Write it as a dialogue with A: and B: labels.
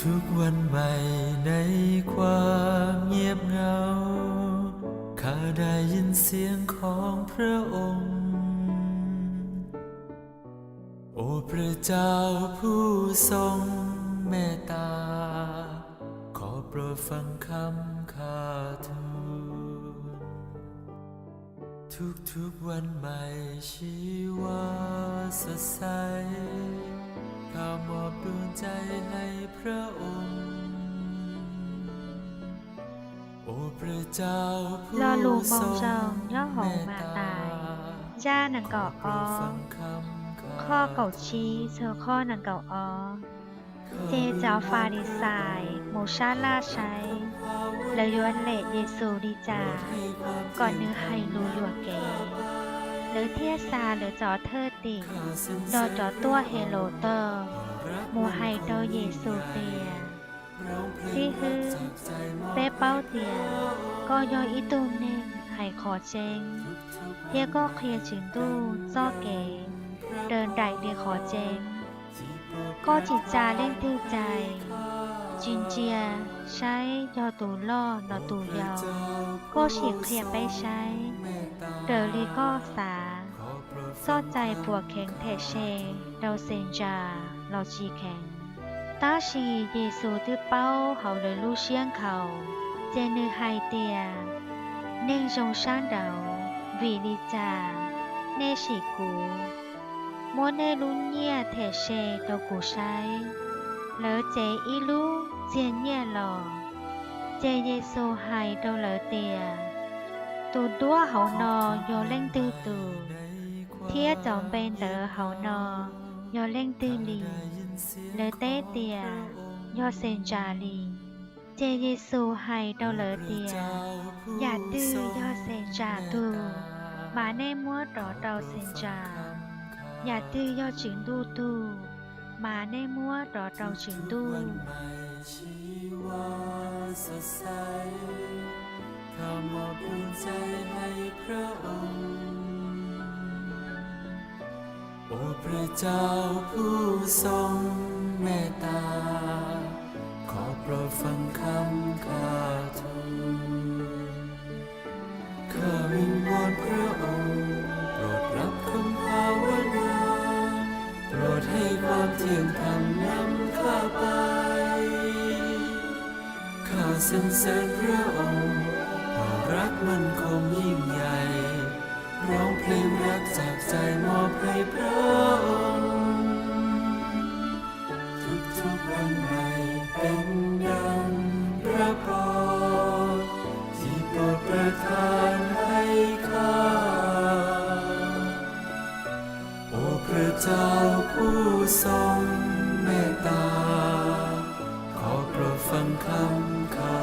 A: ทุกวันใหม่ในความเงียบเหงาข้าได้ยินเสียงของพระองค์โอ้พระเจ้าผู้ทรงเมตตาขอโปรดฟังคำข้าทูลทุกวันใหม่ชีวาสดใสข้ามอบดวงใจให้พระองค์โอ้พระเจ้าผู้
B: lo lù
A: ท
B: mong
A: รง
B: rồng nhớ
A: เม
B: hồn
A: ต
B: mà
A: ตา
B: tài gia nàng cỏ
A: โปรด
B: o
A: ฟังคำ
B: kho cầu chi sơ kho nàng cỏ o chê giáo pha đi xài mù sa la cháy lời yuan lệ Giêsu đi trà còn nữ hay lù lùa kế lỡ thiết xa lỡ gió thơ tỉ đò gió tua hề lộ tờ mùa hay đâu Giêsu tìa si hư bé bao tìa có do ý tu nên hay khó chênh thiết có khía chính tu do kế đơn đại đi khó chênh có chỉ trà lên thư chạy chín chiaใช้ do tù lo nó tù giàu có chỉ khía bay ใช้ เดลีก็สาซ่อใจปัวแข็งแทเชเราเซนจาเราชีแข็งตาชีเยซูตื้อเป้าเขาเลยลู่เชียงเขาเจนึไฮเตียเน่งจงช่างเดาวีลิจาเนชิกูโมเนลุนเนียแทเชเดากูใช้เลอเจอีลูเจียนเนียหล่อเจเยซูไฮเดาเลอเตียตูดัวเขานอโยเล่งตือตูเทียจอมเป็นเตอเขานอโยเล่งตือลีเลเตเตียโยเซนจาลีเจเยซูไฮเดาเลเตียอย่าตื้อโยเซนจาตูมาในมัวต่อเดาเซนจาอย่าตื้อโยจิงดูตูมาในมัวต่อเดาจิงดู
A: ชีวาสดใสข้ามอบดวงใจให้พระองค์โอ้พระเจ้าผู้ทรงเมตตาขอโปรดฟังคำข้าทูลข้าวิงวอนพระองค์โปรดรับคำภาวนาโปรดให้ความเที่ยงธรรมนำข้าไปข้าสรรเสริญพระองค์เพราะรักมันคงยิ่งใหญ่ร้องเพลงรักจากใจมอบให้พระองค์ทุกวันใหม่เป็นดังพระพรที่โปรดประทานให้ข้าโอ้พระเจ้าผู้ทรงเมตตาขอโปรดฟังคำข้า